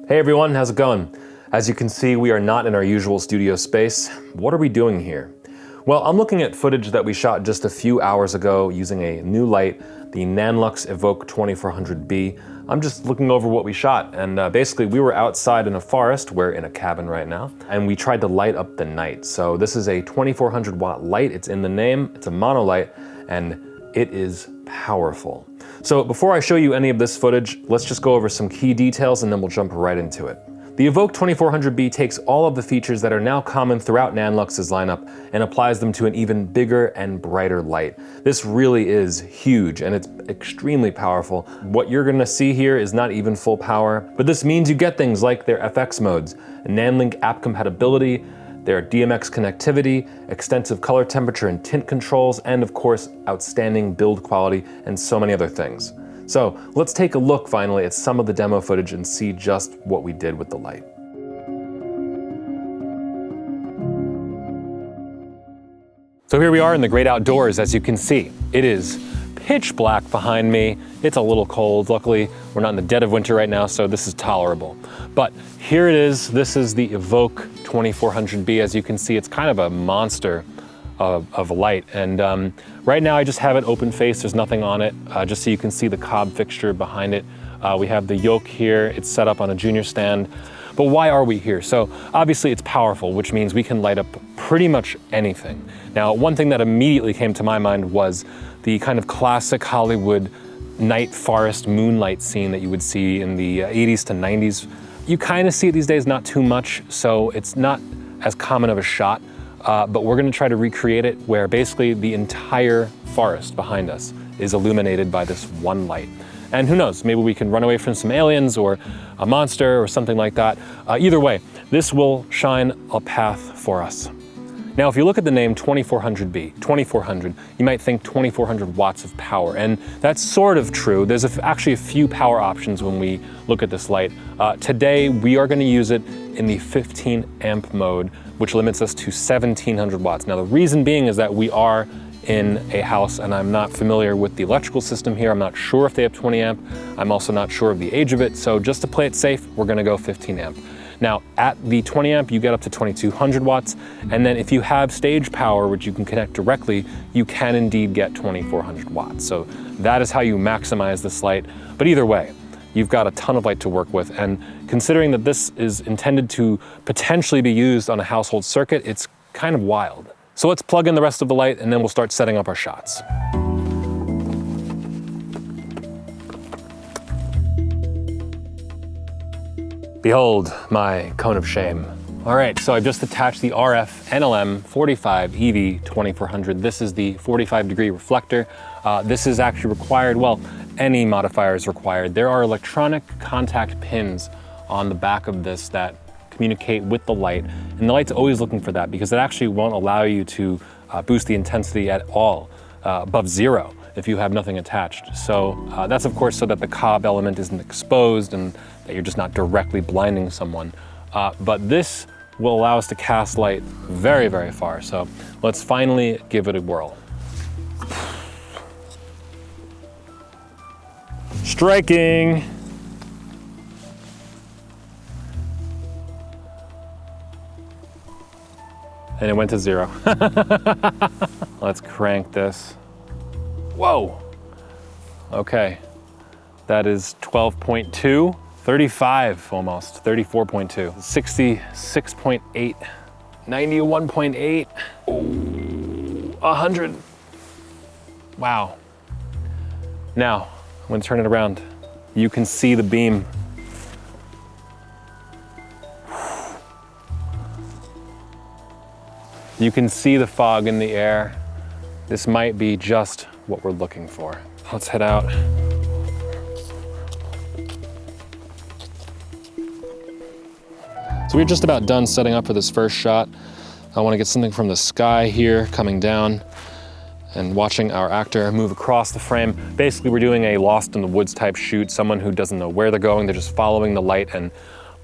Hey everyone, how's it going? As you can see, we are not in our usual studio space. What are we doing here? Well, I'm looking at footage that we shot just a few hours ago using a new light, the Nanlux Evoke 2400B. I'm just looking over what we shot, and basically we were outside in a forest, we're in a cabin right now, and we tried to light up the night. So this is a 2400 watt light, it's in the name, it's a mono light, and it is powerful. So before I show you any of this footage, let's just go over some key details and then we'll jump right into it. The Evoke 2400B takes all of the features that are now common throughout Nanlux's lineup and applies them to an even bigger and brighter light. This really is huge and it's extremely powerful. What you're gonna see here is not even full power, but this means you get things like their FX modes, NANLINK app compatibility, their DMX connectivity, extensive color temperature and tint controls, and of course, outstanding build quality and so many other things. So let's take a look finally at some of the demo footage and see just what we did with the light. So here we are in the great outdoors, as you can see. It is pitch black behind me. It's a little cold. Luckily, we're not in the dead of winter right now, so this is tolerable. But here it is. This is the Evoke 2400B. As you can see, it's kind of a monster of a light. And right now I just have it open face. There's nothing on it, just so you can see the cob fixture behind it. We have the yoke here. It's set up on a junior stand. But why are we here? So obviously it's powerful, which means we can light up pretty much anything. Now, one thing that immediately came to my mind was the kind of classic Hollywood night forest moonlight scene that you would see in the 80s to 90s. You kind of see it these days, not too much, so it's not as common of a shot, but we're gonna try to recreate it where basically the entire forest behind us is illuminated by this one light. And who knows, maybe we can run away from some aliens or a monster or something like that. Either way, this will shine a path for us. Now, if you look at the name 2400B, 2400, you might think 2400 watts of power, and that's sort of true. There's actually a few power options when we look at this light. Today, we are gonna use it in the 15 amp mode, which limits us to 1700 watts. Now, the reason being is that we are in a house and I'm not familiar with the electrical system here. I'm not sure if they have 20 amp. I'm also not sure of the age of it. So just to play it safe, we're gonna go 15 amp. Now, at the 20 amp, you get up to 2200 watts. And then if you have stage power, which you can connect directly, you can indeed get 2400 watts. So that is how you maximize this light. But either way, you've got a ton of light to work with. And considering that this is intended to potentially be used on a household circuit, it's kind of wild. So let's plug in the rest of the light and then we'll start setting up our shots. Behold my cone of shame. All right, so I've just attached the RF NLM 45 EV 2400. This is the 45-degree reflector. This is actually required, well, any modifier is required. There are electronic contact pins on the back of this that communicate with the light, and the light's always looking for that because it actually won't allow you to boost the intensity at all above zero if you have nothing attached. So that's of course so that the cob element isn't exposed and that you're just not directly blinding someone. But this will allow us to cast light very, very far. So let's finally give it a whirl. Striking. And it went to 0. Let's crank this. Whoa. Okay. That is 12.2, 35 almost, 34.2, 66.8, 91.8, 100. Wow. Now, I'm gonna turn it around. You can see the beam. You can see the fog in the air. This might be just what we're looking for. Let's head out. So we're just about done setting up for this first shot. I want to get something from the sky here coming down and watching our actor move across the frame. Basically, we're doing a Lost in the Woods type shoot, someone who doesn't know where they're going, they're just following the light and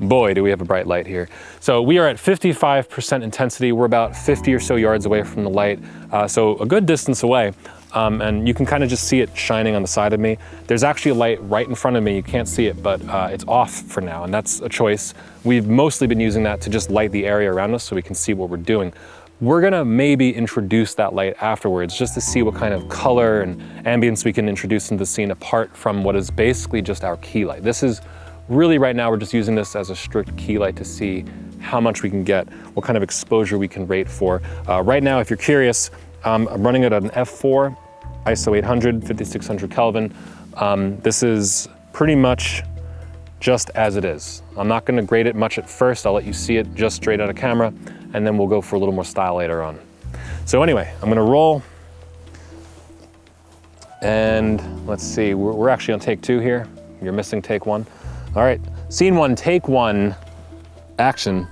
boy, do we have a bright light here. So we are at 55% intensity. We're about 50 or so yards away from the light, so a good distance away. And you can kind of just see it shining on the side of me. There's actually a light right in front of me. You can't see it, but it's off for now, and that's a choice. We've mostly been using that to just light the area around us so we can see what we're doing. We're gonna maybe introduce that light afterwards just to see what kind of color and ambience we can introduce into the scene apart from what is basically just our key light. This is really, right now, we're just using this as a strict key light to see how much we can get, what kind of exposure we can rate for. Right now, if you're curious, I'm running it at an f4, ISO 800, 5600 Kelvin. This is pretty much just as it is. I'm not gonna grade it much at first. I'll let you see it just straight out of camera, and then we'll go for a little more style later on. So anyway, I'm gonna roll, and let's see, we're actually on take 2 here. You're missing take 1. All right, scene 1, take 1, action.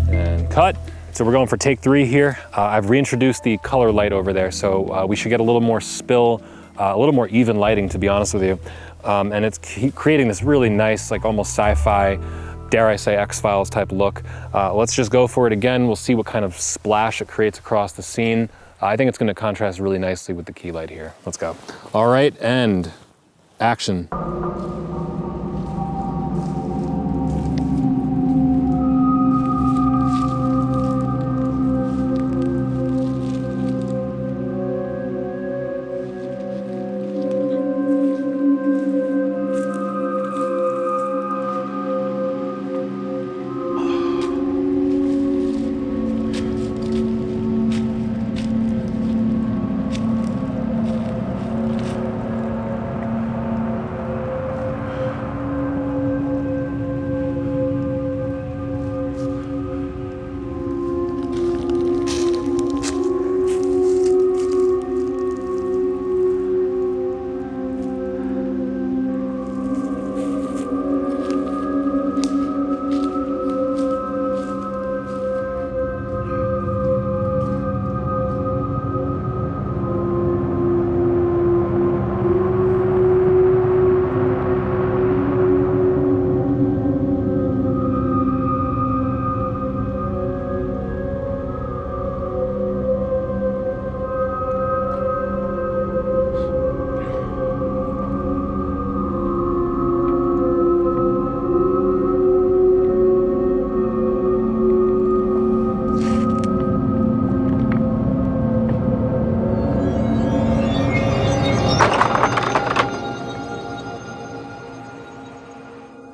And cut. So we're going for take 3 here. I've reintroduced the color light over there, so we should get a little more spill, a little more even lighting, to be honest with you. And it's creating this really nice, like almost sci-fi, dare I say X-Files type look. Let's just go for it again. We'll see what kind of splash it creates across the scene. I think it's gonna contrast really nicely with the key light here. Let's go. All right, and action.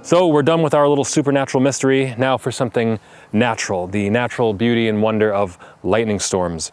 So we're done with our little supernatural mystery. Now for something natural, the natural beauty and wonder of lightning storms.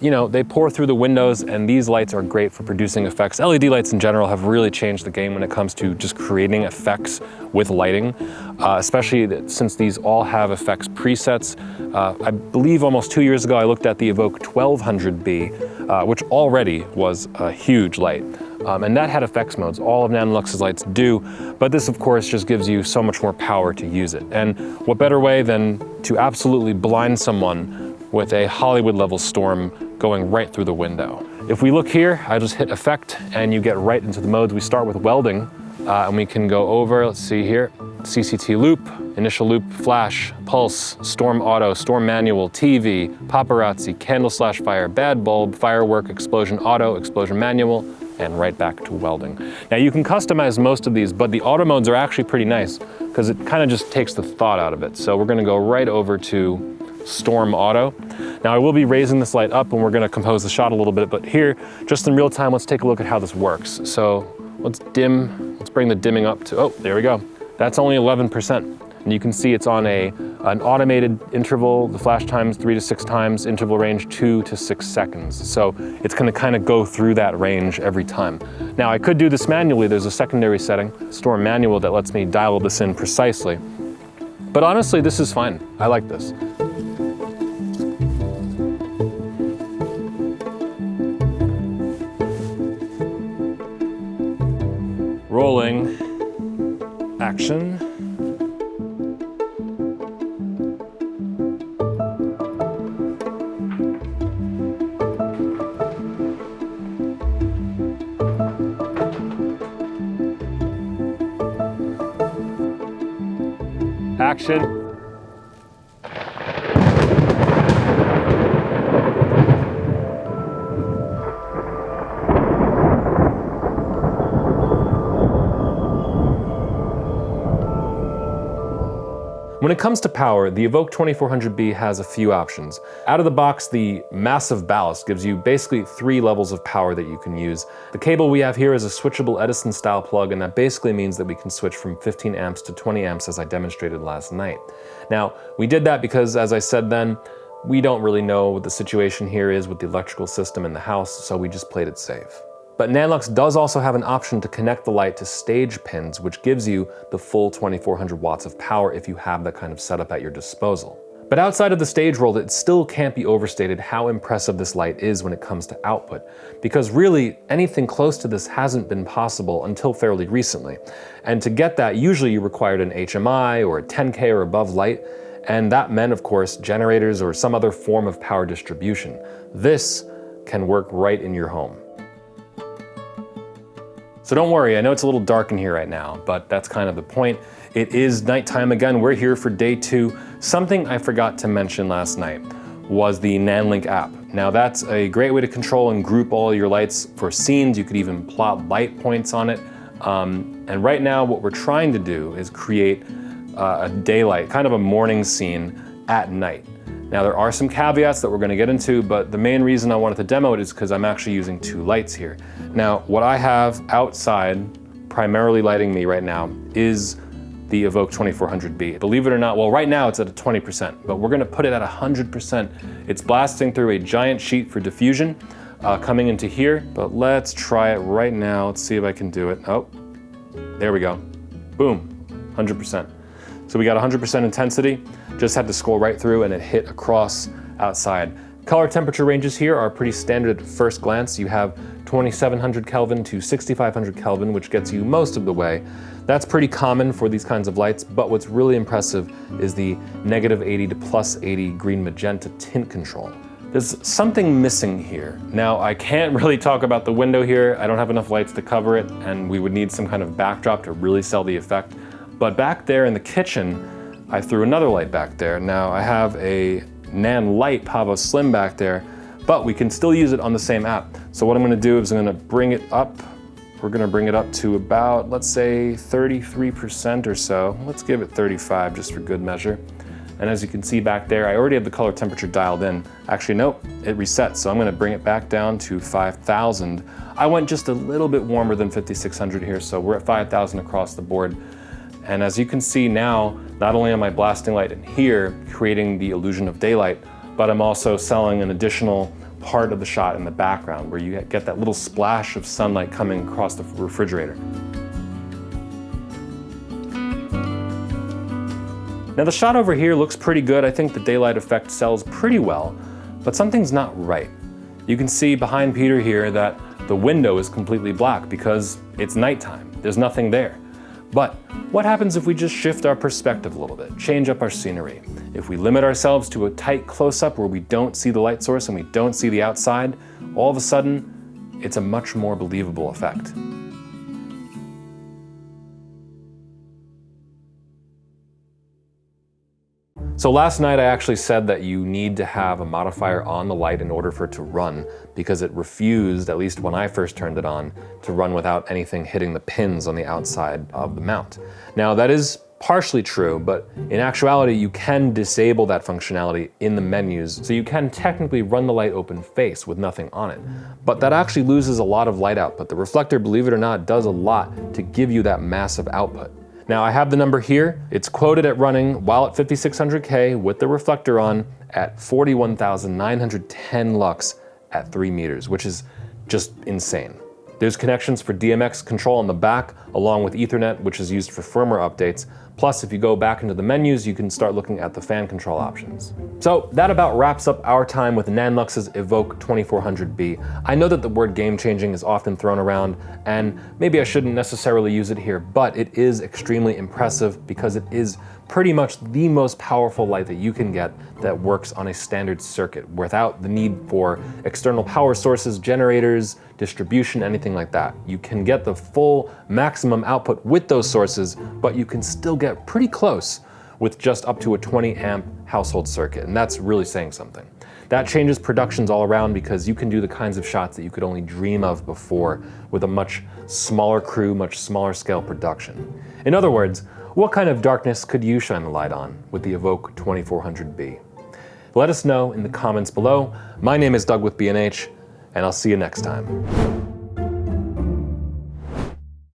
You know, they pour through the windows, and these lights are great for producing effects. LED lights in general have really changed the game when it comes to just creating effects with lighting, especially since these all have effects presets. I believe almost 2 years ago I looked at the Evoke 2400B, which already was a huge light. And that had effects modes. All of NANLUX's lights do, but this of course just gives you so much more power to use it. And what better way than to absolutely blind someone with a Hollywood level storm going right through the window. If we look here, I just hit effect and you get right into the modes. We start with welding and we can go over, let's see here, CCT loop, initial loop, flash, pulse, storm auto, storm manual, TV, paparazzi, candle slash fire, bad bulb, firework, explosion auto, explosion manual, and right back to welding. Now you can customize most of these, but the auto modes are actually pretty nice because it kind of just takes the thought out of it. So we're gonna go right over to storm auto. Now I will be raising this light up and we're gonna compose the shot a little bit, but here, just in real time, let's take a look at how this works. So let's bring the dimming up to, oh, there we go. That's only 11%. And you can see it's on an automated interval, the flash times 3 to 6 times, interval range 2 to 6 seconds. So it's gonna kind of go through that range every time. Now I could do this manually. There's a secondary setting, storm manual, that lets me dial this in precisely. But honestly, this is fine. I like this. Rolling, action. action. When it comes to power, the Evoke 2400B has a few options. Out of the box, the massive ballast gives you basically 3 levels of power that you can use. The cable we have here is a switchable Edison style plug, and that basically means that we can switch from 15 amps to 20 amps as I demonstrated last night. Now, we did that because, as I said then, we don't really know what the situation here is with the electrical system in the house, so we just played it safe. But Nanlux does also have an option to connect the light to stage pins, which gives you the full 2400 watts of power if you have that kind of setup at your disposal. But outside of the stage world, it still can't be overstated how impressive this light is when it comes to output, because really anything close to this hasn't been possible until fairly recently. And to get that, usually you required an HMI or a 10K or above light, and that meant, of course, generators or some other form of power distribution. This can work right in your home. So don't worry, I know it's a little dark in here right now, but that's kind of the point. It is nighttime again. We're here for day 2. Something I forgot to mention last night was the NANLINK app. Now that's a great way to control and group all your lights for scenes. You could even plot light points on it. And right now what we're trying to do is create a daylight, kind of a morning scene at night. Now there are some caveats that we're going to get into, but the main reason I wanted to demo it is because I'm actually using 2 lights here. Now what I have outside primarily lighting me right now is the Evoke 2400B. Believe it or not, well right now it's at a 20%, but we're going to put it at 100%. It's blasting through a giant sheet for diffusion coming into here, but let's try it right now. Let's see if I can do it. Oh, there we go. Boom, 100%. So we got 100% intensity. Just had to scroll right through and it hit across outside. Color temperature ranges here are pretty standard at first glance. You have 2700 Kelvin to 6500 Kelvin, which gets you most of the way. That's pretty common for these kinds of lights, but what's really impressive is the -80 to +80 green magenta tint control. There's something missing here. Now, I can't really talk about the window here. I don't have enough lights to cover it, and we would need some kind of backdrop to really sell the effect. But back there in the kitchen, I threw another light back there. Now I have a NANLINK Pavo Slim back there, but we can still use it on the same app. So what I'm gonna do is I'm gonna bring it up. We're gonna bring it up to about, let's say 33% or so. Let's give it 35 just for good measure. And as you can see back there, I already have the color temperature dialed in. Actually, nope, it resets. So I'm gonna bring it back down to 5,000. I went just a little bit warmer than 5,600 here, so we're at 5,000 across the board. And as you can see now, not only am I blasting light in here, creating the illusion of daylight, but I'm also selling an additional part of the shot in the background where you get that little splash of sunlight coming across the refrigerator. Now the shot over here looks pretty good. I think the daylight effect sells pretty well, but something's not right. You can see behind Peter here that the window is completely black because it's nighttime. There's nothing there. But what happens if we just shift our perspective a little bit, change up our scenery? If we limit ourselves to a tight close-up where we don't see the light source and we don't see the outside, all of a sudden, it's a much more believable effect. So last night I actually said that you need to have a modifier on the light in order for it to run, because it refused, at least when I first turned it on, to run without anything hitting the pins on the outside of the mount. Now that is partially true, but in actuality you can disable that functionality in the menus, so you can technically run the light open face with nothing on it. But that actually loses a lot of light output. The reflector, believe it or not, does a lot to give you that massive output. Now I have the number here. It's quoted at running while at 5600K with the reflector on at 41,910 lux at 3 meters, which is just insane. There's connections for DMX control on the back, along with Ethernet, which is used for firmware updates. Plus, if you go back into the menus, you can start looking at the fan control options. So that about wraps up our time with Nanlux's Evoke 2400B. I know that the word game-changing is often thrown around, and maybe I shouldn't necessarily use it here, but it is extremely impressive because it is pretty much the most powerful light that you can get that works on a standard circuit without the need for external power sources, generators, distribution, anything like that. You can get the full maximum output with those sources, but you can still get pretty close with just up to a 20 amp household circuit, and that's really saying something. That changes productions all around because you can do the kinds of shots that you could only dream of before with a much smaller crew, much smaller scale production. In other words, what kind of darkness could you shine the light on with the Evoke 2400B? Let us know in the comments below. My name is Doug with B&H, and I'll see you next time.